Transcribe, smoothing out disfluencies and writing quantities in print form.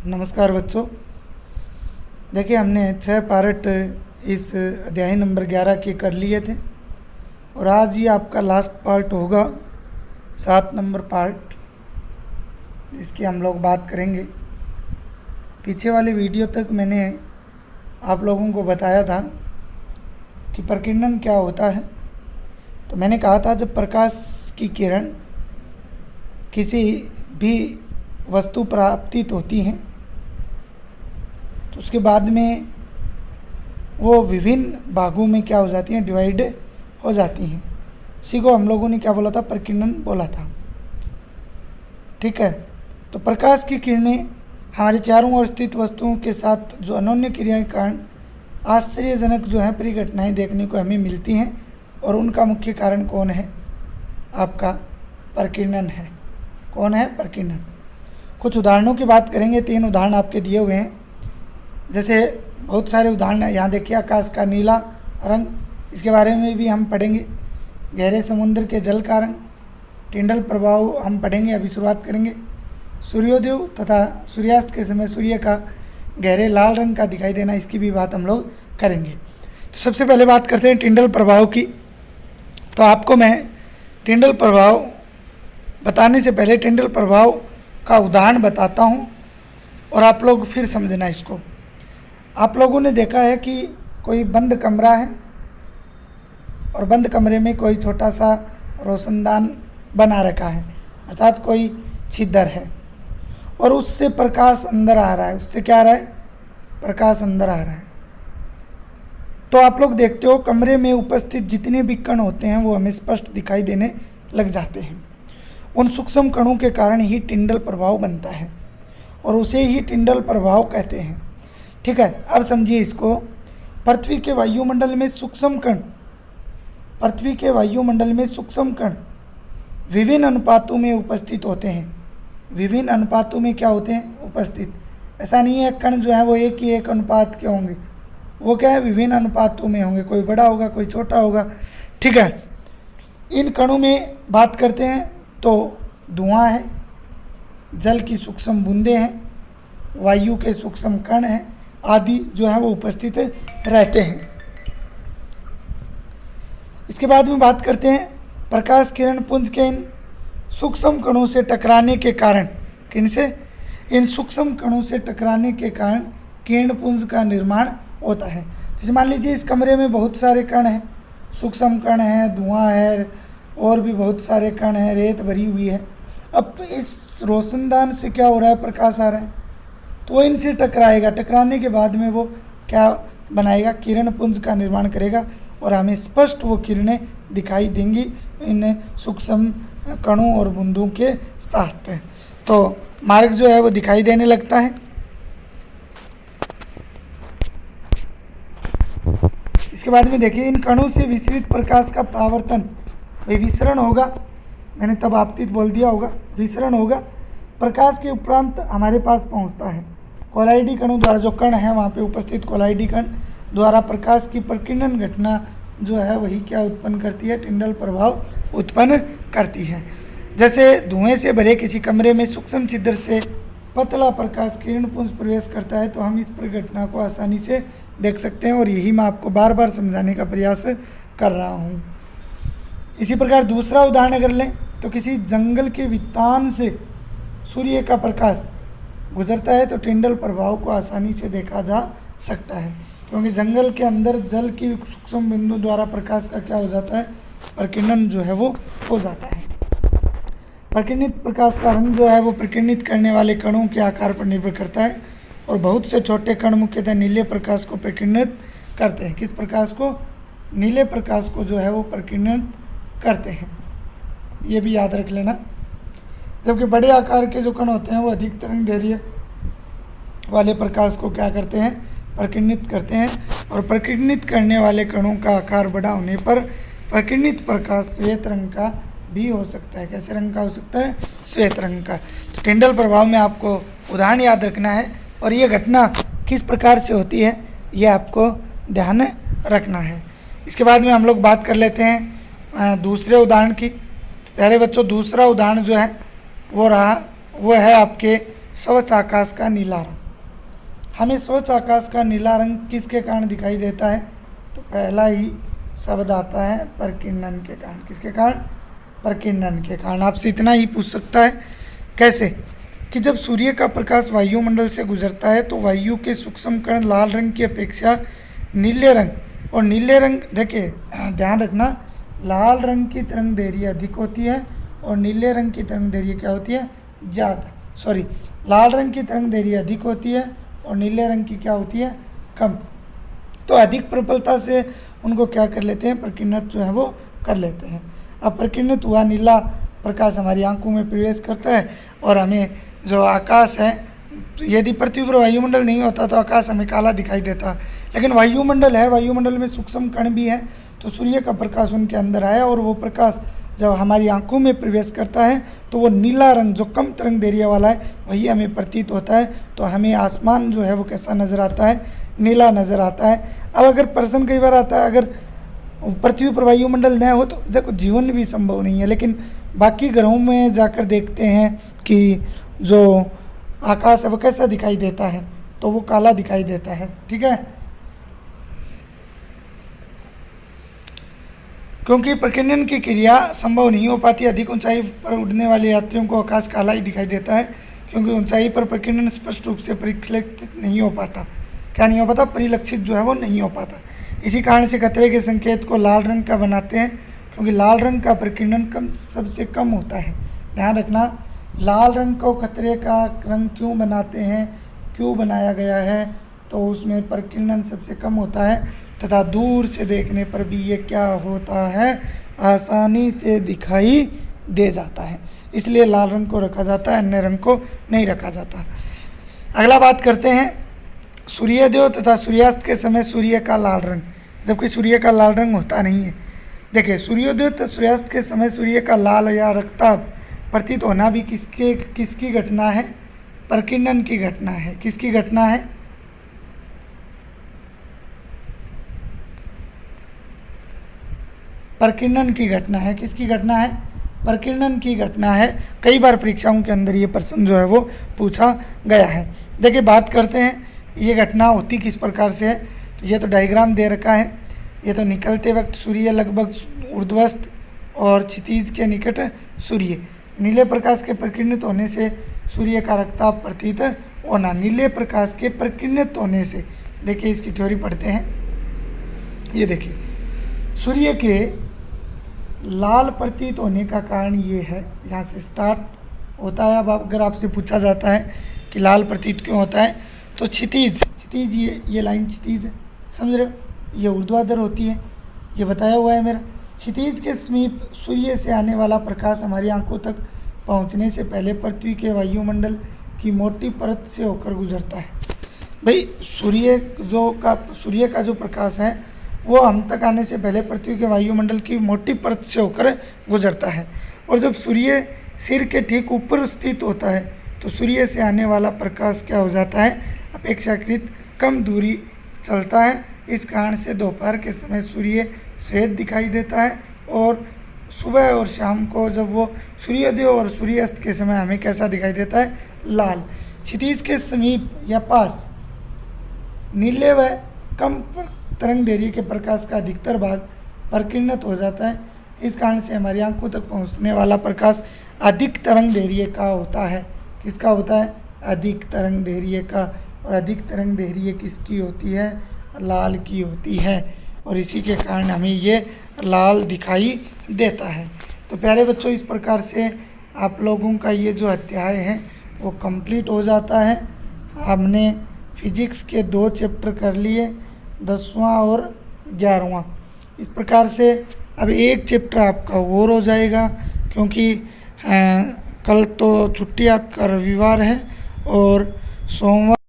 नमस्कार बच्चों। देखिए, हमने 6 पार्ट इस अध्याय नंबर 11 के कर लिए थे और आज ये आपका लास्ट पार्ट होगा, 7 नंबर पार्ट, जिसकी हम लोग बात करेंगे। पीछे वाले वीडियो तक मैंने आप लोगों को बताया था कि प्रकीर्णन क्या होता है। तो मैंने कहा था, जब प्रकाश की किरण किसी भी वस्तु पर आपतित होती हैं तो उसके बाद में वो विभिन्न भागों में क्या हो जाती हैं, डिवाइड हो जाती हैं। उसी को हम लोगों ने क्या बोला था, प्रकीर्णन बोला था। ठीक है। तो प्रकाश की किरणें हमारे चारों ओर स्थित वस्तुओं के साथ जो अनोन्य क्रियाएं कारण आश्चर्यजनक जो है परिघटनाएं देखने को हमें मिलती हैं, और उनका मुख्य कारण कौन है? आपका प्रकीर्णन है। कौन है? प्रकीर्णन। कुछ उदाहरणों की बात करेंगे। 3 उदाहरण आपके दिए हुए हैं। जैसे बहुत सारे उदाहरण यहाँ देखिए, आकाश का नीला रंग, इसके बारे में भी हम पढ़ेंगे। गहरे समुद्र के जल का रंग, टिंडल प्रभाव हम पढ़ेंगे, अभी शुरुआत करेंगे। सूर्योदय तथा सूर्यास्त के समय सूर्य का गहरे लाल रंग का दिखाई देना, इसकी भी बात हम लोग करेंगे। तो सबसे पहले बात करते हैं टिंडल प्रभाव की। तो आपको मैं टिंडल प्रभाव बताने से पहले टिंडल प्रभाव का उदाहरण बताता हूँ और आप लोग फिर समझना इसको। आप लोगों ने देखा है कि कोई बंद कमरा है और बंद कमरे में कोई छोटा सा रोशनदान बना रखा है, अर्थात कोई छिद्र है, और उससे प्रकाश अंदर आ रहा है। उससे क्या आ रहा है? प्रकाश अंदर आ रहा है। तो आप लोग देखते हो, कमरे में उपस्थित जितने भी कण होते हैं वो हमें स्पष्ट दिखाई देने लग जाते हैं। उन सूक्ष्म कणों के कारण ही टिंडल प्रभाव बनता है और उसे ही टिंडल प्रभाव कहते हैं। ठीक है। अब समझिए इसको। पृथ्वी के वायुमंडल में सूक्ष्म कण विभिन्न अनुपातों में उपस्थित होते हैं। विभिन्न अनुपातों में क्या होते हैं? उपस्थित। ऐसा नहीं है कण जो है वो एक ही एक अनुपात के होंगे, वो क्या है, विभिन्न अनुपातों में होंगे। कोई बड़ा होगा, कोई छोटा होगा। ठीक है। इन कणों में बात करते हैं तो धुआं है, जल की सूक्ष्म बूंदें हैं, वायु के सूक्ष्म कण हैं, आदि जो है वो उपस्थित रहते हैं। इसके बाद में बात करते हैं प्रकाश किरण पुंज के इन सूक्ष्म कणों से टकराने के कारण, किनसे? इन सूक्ष्म कणों से टकराने के कारण किरण पुंज का निर्माण होता है। जैसे मान लीजिए इस कमरे में बहुत सारे कण हैं, सूक्ष्म कण हैं, धुआं है, और भी बहुत सारे कण हैं, रेत भरी हुई है। अब इस रोशनदान से क्या हो रहा है? प्रकाश आ रहा है, तो वो इनसे टकराएगा। टकराने के बाद में वो क्या बनाएगा? किरण पुंज का निर्माण करेगा और हमें स्पष्ट वो किरणें दिखाई देंगी इन सूक्ष्म कणों और बूंदों के साथ। तो मार्ग जो है वो दिखाई देने लगता है। इसके बाद में देखिए, इन कणों से विसरित प्रकाश का परावर्तन, भाई विसरण होगा, मैंने तब आपतित बोल दिया होगा, विसरण होगा, प्रकाश के उपरांत हमारे पास पहुंचता है। कोलाइडी कणों द्वारा, जो कण है वहाँ पे उपस्थित कोलाइडी कण द्वारा प्रकाश की प्रकीर्णन घटना जो है वही क्या उत्पन्न करती है? टिंडल प्रभाव उत्पन्न करती है। जैसे धुएं से भरे किसी कमरे में सूक्ष्म छिद्र से पतला प्रकाश किरण पुंज प्रवेश करता है, तो हम इस परिघटना को आसानी से देख सकते हैं, और यही मैं आपको बार बार समझाने का प्रयास कर रहा हूँ। इसी प्रकार दूसरा उदाहरण अगर लें तो किसी जंगल के वितान से सूर्य का प्रकाश गुजरता है तो टिंडल प्रभाव को आसानी से देखा जा सकता है, क्योंकि जंगल के अंदर जल की सूक्ष्म बिंदु द्वारा प्रकाश का क्या हो जाता है? प्रकीर्णन जो है वो हो जाता है। प्रकीर्णित प्रकाश का रंग जो है वो प्रकीर्णित करने वाले कणों के आकार पर निर्भर करता है, और बहुत से छोटे कण मुख्यतः नीले प्रकाश को प्रकीर्णित करते हैं। किस प्रकाश को? नीले प्रकाश को जो है वो प्रकीर्णित करते हैं। ये भी याद रख लेना। जबकि बड़े आकार के जो कण होते हैं वो अधिक तरंग दैर्घ्य वाले प्रकाश को क्या करते हैं? प्रकीर्णित करते हैं, और प्रकीर्णित करने वाले कणों का आकार बड़ा होने पर प्रकीर्णित प्रकाश श्वेत रंग का भी हो सकता है। कैसे रंग का हो सकता है? श्वेत रंग का। तो टिंडल प्रभाव में आपको उदाहरण याद रखना है, और ये घटना किस प्रकार से होती है ये आपको ध्यान रखना है। इसके बाद में हम लोग बात कर लेते हैं दूसरे उदाहरण की। प्यारे बच्चों, दूसरा उदाहरण जो है वो है आपके स्वच्छ आकाश का नीला रंग। हमें स्वच्छ आकाश का नीला रंग किसके कारण दिखाई देता है? तो पहला ही शब्द आता है प्रकीर्णन के कारण। किसके कारण? प्रकीर्णन के कारण। आपसे इतना ही पूछ सकता है कैसे कि जब सूर्य का प्रकाश वायुमंडल से गुजरता है तो वायु के सूक्ष्म कण लाल रंग की अपेक्षा नीले रंग, और नीले रंग देखिए ध्यान रखना, लाल रंग की तरंग दैर्घ्य अधिक होती है और नीले रंग की तरंग दैर्घ्य क्या होती है? ज़्यादा। सॉरी, लाल रंग की तरंग दैर्घ्य अधिक होती है और नीले रंग की क्या होती है? कम। तो अधिक प्रबलता से उनको क्या कर लेते हैं? प्रकीर्णित जो है वो कर लेते हैं। अब प्रकीर्णित हुआ नीला प्रकाश हमारी आंखों में प्रवेश करता है और हमें जो आकाश है, यदि पृथ्वी पर वायुमंडल नहीं होता तो आकाश हमें काला दिखाई देता, लेकिन वायुमंडल है, वायुमंडल में सूक्ष्म कण भी है, तो सूर्य का प्रकाश उनके अंदर आया और वो प्रकाश जब हमारी आंखों में प्रवेश करता है तो वो नीला रंग जो कम तरंग दैर्घ्य वाला है वही हमें प्रतीत होता है। तो हमें आसमान जो है वो कैसा नज़र आता है? नीला नज़र आता है। अब अगर प्रश्न कई बार आता है अगर पृथ्वी पर वायुमंडल न हो तो देखो जीवन भी संभव नहीं है, लेकिन बाकी ग्रहों में जाकर देखते हैं कि जो आकाश है वो कैसा दिखाई देता है, तो वो काला दिखाई देता है। ठीक है, क्योंकि प्रकीर्णन की क्रिया संभव नहीं हो पाती। अधिक ऊंचाई पर उड़ने वाले यात्रियों को आकाश काला ही दिखाई देता है, क्योंकि ऊंचाई पर प्रकीर्णन स्पष्ट रूप से परिलक्षित नहीं हो पाता। क्या नहीं हो पाता? परिलक्षित जो है वो नहीं हो पाता। इसी कारण से खतरे के संकेत को लाल रंग का बनाते हैं, क्योंकि लाल रंग का प्रकीर्णन सबसे कम होता है। ध्यान रखना, लाल रंग को खतरे का रंग क्यों बनाते हैं, क्यों बनाया गया है? तो उसमें प्रकीर्णन सबसे कम होता है तथा दूर से देखने पर भी ये क्या होता है? आसानी से दिखाई दे जाता है, इसलिए लाल रंग को रखा जाता है, अन्य रंग को नहीं रखा जाता। अगला बात करते हैं सूर्योदय तथा सूर्यास्त के समय सूर्य का लाल रंग, जबकि सूर्य का लाल रंग होता नहीं है। देखिए, सूर्योदय तथा सूर्यास्त के समय सूर्य का लाल या रक्ताभ प्रतीत होना भी किसकी घटना है? प्रकीर्णन की घटना है। किसकी घटना है? प्रकीर्णन की घटना है। किसकी घटना है? प्रकीर्णन की घटना है। कई बार परीक्षाओं के अंदर ये प्रश्न जो है वो पूछा गया है। देखिए, बात करते हैं ये घटना होती किस प्रकार से है। तो ये तो डायग्राम दे रखा है। ये तो निकलते वक्त सूर्य लगभग ऊर्ध्वस्त और क्षितिज के निकट सूर्य, नीले प्रकाश के प्रकीर्णित होने से सूर्य का रक्ताभ प्रतीत होना। नीले प्रकाश के प्रकीर्णित होने से, देखिए इसकी थ्योरी पढ़ते हैं। ये देखिए, सूर्य के लाल प्रतीत होने का कारण ये है, यहाँ से स्टार्ट होता है। अब अगर आपसे पूछा जाता है कि लाल प्रतीत क्यों होता है, तो क्षितिज ये लाइन क्षितिज है, समझ रहे हो? ये ऊर्ध्वाधर होती है, ये बताया हुआ है मेरा। क्षितिज के समीप सूर्य से आने वाला प्रकाश हमारी आंखों तक पहुंचने से पहले पृथ्वी के वायुमंडल की मोटी परत से होकर गुजरता है। भाई, सूर्य का जो प्रकाश है वो हम तक आने से पहले पृथ्वी के वायुमंडल की मोटी परत से होकर गुजरता है, और जब सूर्य सिर के ठीक ऊपर स्थित होता है तो सूर्य से आने वाला प्रकाश क्या हो जाता है? अपेक्षाकृत कम दूरी चलता है। इस कारण से दोपहर के समय सूर्य श्वेत दिखाई देता है, और सुबह और शाम को जब वो सूर्योदय और सूर्यास्त के समय हमें कैसा दिखाई देता है? लाल। क्षितिज के समीप या पास नीले व कम तरंग दैर्घ्य के प्रकाश का अधिकतर भाग प्रकीर्णित हो जाता है। इस कारण से हमारी आंखों तक पहुंचने वाला प्रकाश अधिक तरंग दैर्घ्य का होता है। किसका होता है? अधिक तरंग दैर्घ्य का। और अधिक तरंग दैर्घ्य किसकी होती है? लाल की होती है, और इसी के कारण हमें ये लाल दिखाई देता है। तो प्यारे बच्चों, इस प्रकार से आप लोगों का ये जो अध्याय है वो कंप्लीट हो जाता है। हमने फिजिक्स के 2 चैप्टर कर लिए, 10वां और 11वां। इस प्रकार से अब एक चैप्टर आपका और हो जाएगा, क्योंकि कल तो छुट्टी आपका रविवार है और सोमवार